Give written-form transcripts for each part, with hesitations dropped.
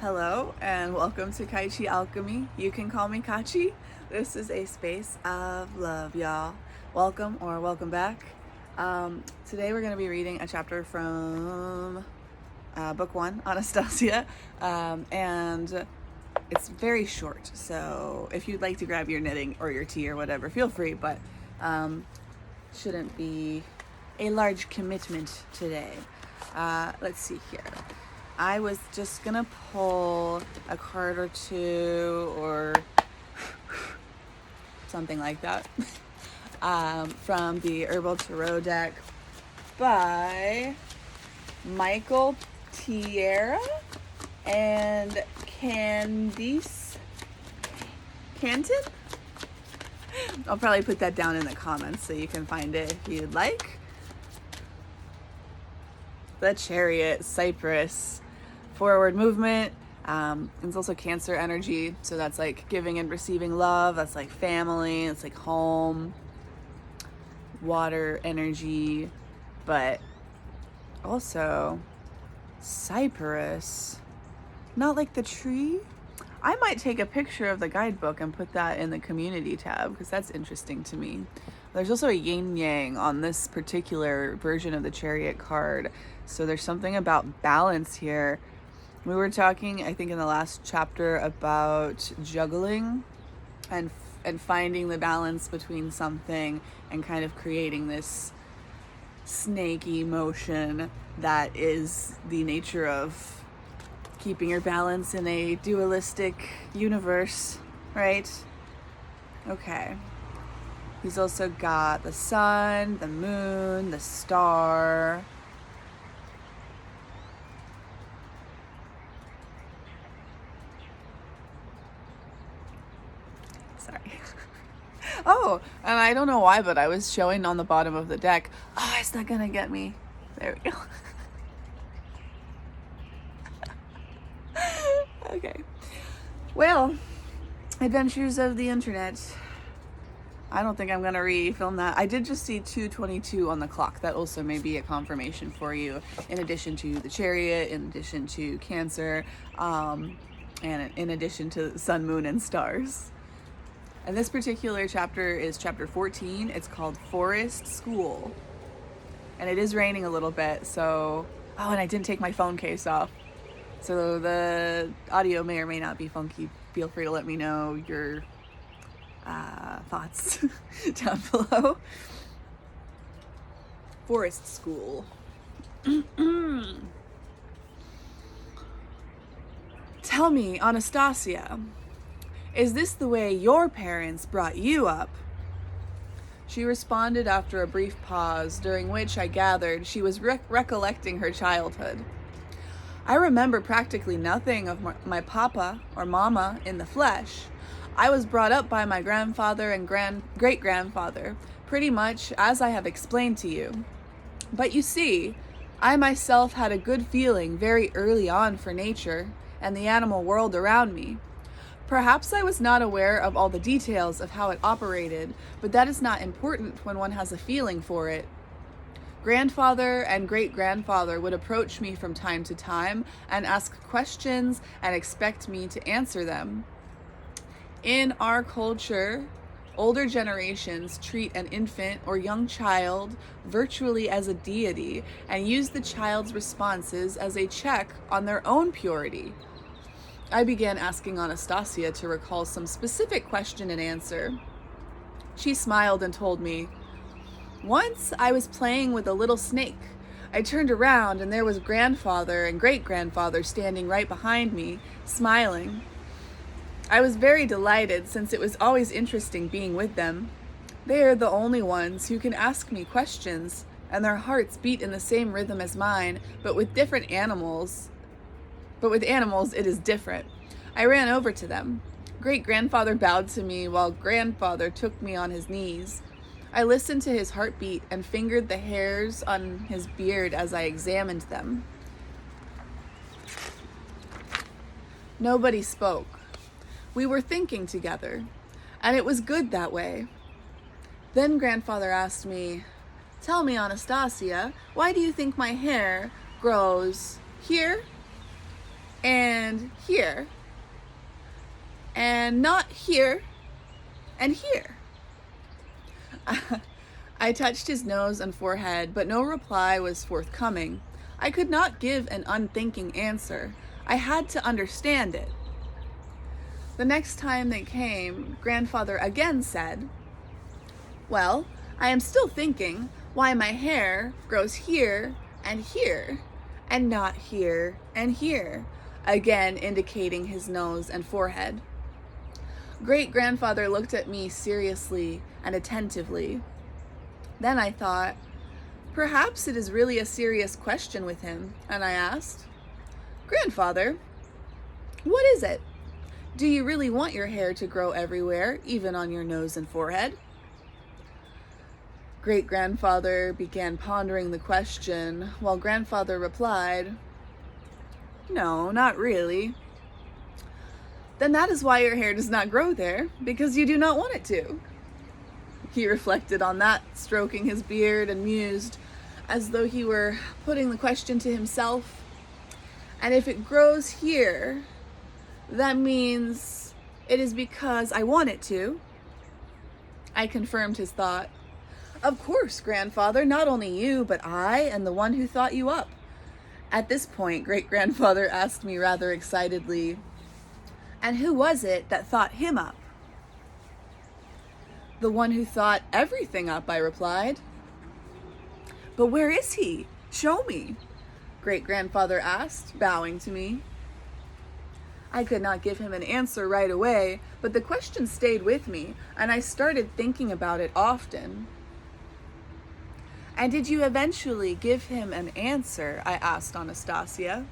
Hello and welcome to Kai Chi Alchemy. You can call me Katchi. This is a space of love, y'all. Welcome or welcome back. Today we're going to be reading a chapter from book 1, Anastasia, and it's very short. So if you'd like to grab your knitting or your tea or whatever, feel free, but shouldn't be a large commitment today. Let's see here. I was just gonna pull a card or two or something like that from the Herbal Tarot deck by Michael Tierra and Candice Canton. I'll probably put that down in the comments so you can find it if you'd like. The Chariot, Cypress, forward movement. It's also Cancer energy, so that's like giving and receiving love. That's like family. It's like home, water energy, but also Cypress, not like the tree. I might take a picture of the guidebook and put that in the community tab because that's interesting to me. There's also a yin yang on this particular version of the Chariot card, so there's something about balance here. We were talking, I think, in the last chapter about juggling and finding the balance between something and kind of creating this snaky motion that is the nature of keeping your balance in a dualistic universe, right? Okay. He's also got the sun, the moon, the star. Sorry. Oh, and I don't know why, but I was showing on the bottom of the deck. Oh, it's not gonna get me. There we go. Okay. Well, Adventures of the Internet. I don't think I'm gonna re-film that. I did just see 2:22 on the clock. That also may be a confirmation for you, in addition to the Chariot, in addition to Cancer, and in addition to Sun, Moon, and Stars. And this particular chapter is chapter 14. It's called Forest School. And it is raining a little bit, so... Oh, and I didn't take my phone case off. So the audio may or may not be funky. Feel free to let me know your thoughts down below. Forest School. Tell me, Anastasia, is this the way your parents brought you up? She responded after a brief pause, during which I gathered she was recollecting her childhood. I remember practically nothing of my papa or mama in the flesh. I was brought up by my grandfather and great-grandfather, pretty much as I have explained to you. But you see, I myself had a good feeling very early on for nature and the animal world around me. Perhaps I was not aware of all the details of how it operated, but that is not important when one has a feeling for it. Grandfather and great-grandfather would approach me from time to time and ask questions and expect me to answer them. In our culture, older generations treat an infant or young child virtually as a deity and use the child's responses as a check on their own purity. I began asking Anastasia to recall some specific question and answer. She smiled and told me, "Once I was playing with a little snake. I turned around and there was grandfather and great-grandfather standing right behind me, smiling. I was very delighted since it was always interesting being with them. They are the only ones who can ask me questions, and their hearts beat in the same rhythm as mine, but with animals it is different. I ran over to them. Great-grandfather bowed to me while grandfather took me on his knees. I listened to his heartbeat and fingered the hairs on his beard as I examined them. Nobody spoke. We were thinking together, and it was good that way. Then grandfather asked me, "Tell me, Anastasia, why do you think my hair grows here and here, and not here, and here. I touched his nose and forehead, but no reply was forthcoming. I could not give an unthinking answer. I had to understand it. The next time they came, Grandfather again said, "Well, I am still thinking why my hair grows here, and not here and here," again indicating his nose and forehead. Great-grandfather looked at me seriously and attentively. Then I thought, perhaps it is really a serious question with him, and I asked, "Grandfather, what is it? Do you really want your hair to grow everywhere, even on your nose and forehead?" Great-grandfather began pondering the question, while grandfather replied, "No, not really." "Then that is why your hair does not grow there, because you do not want it to." He reflected on that, stroking his beard, and mused, as though he were putting the question to himself. "And if it grows here, that means it is because I want it to." I confirmed his thought. "Of course, grandfather, not only you, but I and the one who thought you up." At this point, great-grandfather asked me rather excitedly, "And who was it that thought him up?" "The one who thought everything up," I replied. "But where is he? Show me," great-grandfather asked, bowing to me. I could not give him an answer right away, but the question stayed with me, and I started thinking about it often. "And did you eventually give him an answer?" I asked Anastasia.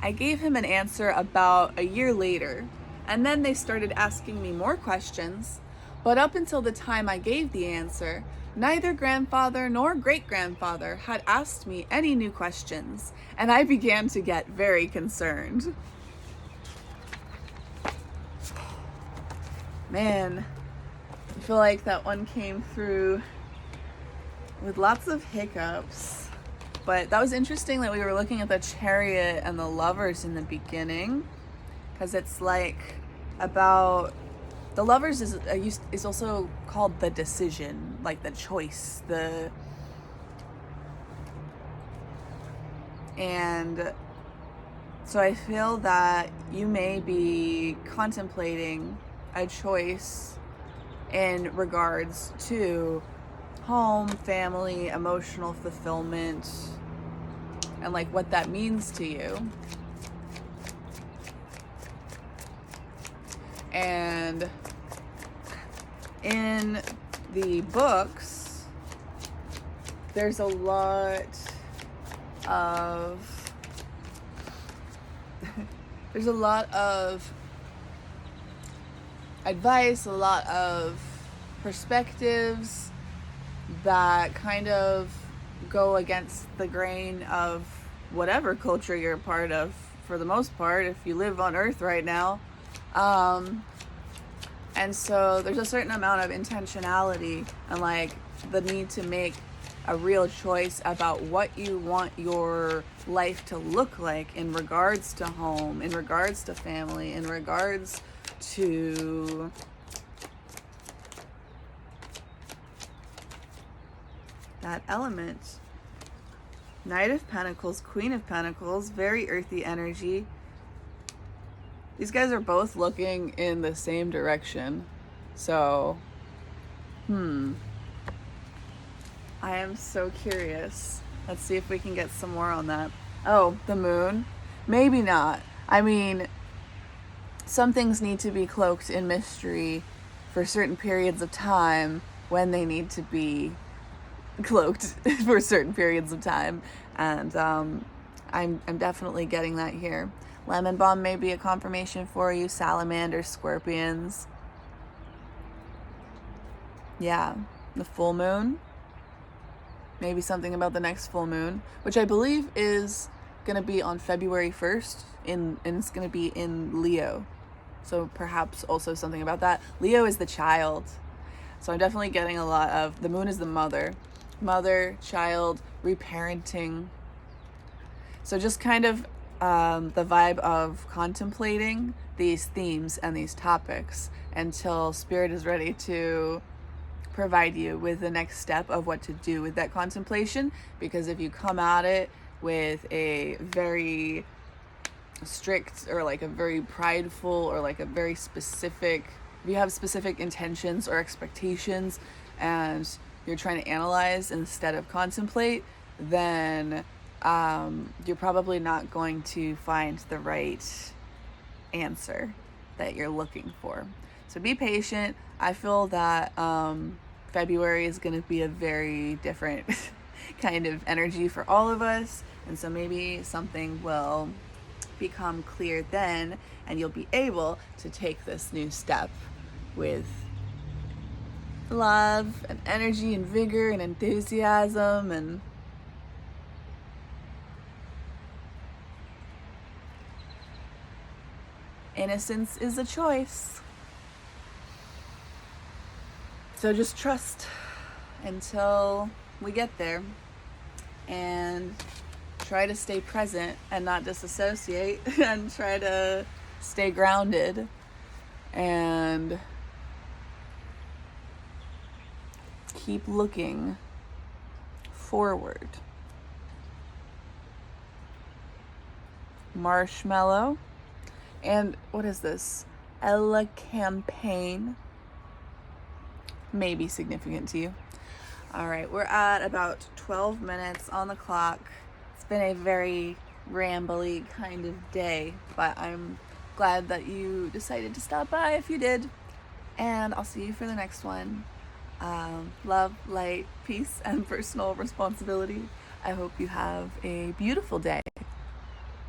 I gave him an answer about a year later, and then they started asking me more questions, but up until the time I gave the answer, neither grandfather nor great-grandfather had asked me any new questions, and I began to get very concerned. Man, I feel like that one came through with lots of hiccups. But that was interesting that we were looking at the Chariot and the Lovers in the beginning, because it's like about the Lovers is also called the decision, like the choice, and so I feel that you may be contemplating a choice in regards to home, family, emotional fulfillment, and like what that means to you. And in the books, there's a lot of advice, a lot of perspectives that kind of go against the grain of whatever culture you're a part of, for the most part, if you live on Earth right now. And so there's a certain amount of intentionality and like the need to make a real choice about what you want your life to look like in regards to home, in regards to family, in regards to that element. Knight of Pentacles, Queen of Pentacles, very earthy energy. These guys are both looking in the same direction. So, I am so curious. Let's see if we can get some more on that. Oh, the moon? Maybe not. I mean, some things need to be cloaked in mystery for certain periods of time when they need to be cloaked for certain periods of time, and I'm definitely getting that here. Lemon Balm may be a confirmation for you. Salamanders, Scorpions. Yeah, the full moon. Maybe something about the next full moon, which I believe is going to be on February 1st, and it's going to be in Leo. So perhaps also something about that. Leo is the child. So I'm definitely getting a lot of, the moon is the mother, child, reparenting. So just kind of the vibe of contemplating these themes and these topics until Spirit is ready to provide you with the next step of what to do with that contemplation. Because if you come at it with a very strict or like a very prideful or like a very specific, if you have specific intentions or expectations and you're trying to analyze instead of contemplate, then you're probably not going to find the right answer that you're looking for. So be patient. I feel that February is going to be a very different kind of energy for all of us, and so maybe something will become clear then, and you'll be able to take this new step with love and energy and vigor and enthusiasm. And innocence is a choice. So just trust until we get there, and try to stay present and not disassociate, and try to stay grounded and keep looking forward. Marshmallow. And what is this? Ella campaign. May be significant to you. All right, we're at about 12 minutes on the clock. It's been a very rambly kind of day, but I'm glad that you decided to stop by if you did. And I'll see you for the next one. Love, light, peace, and personal responsibility. I hope you have a beautiful day.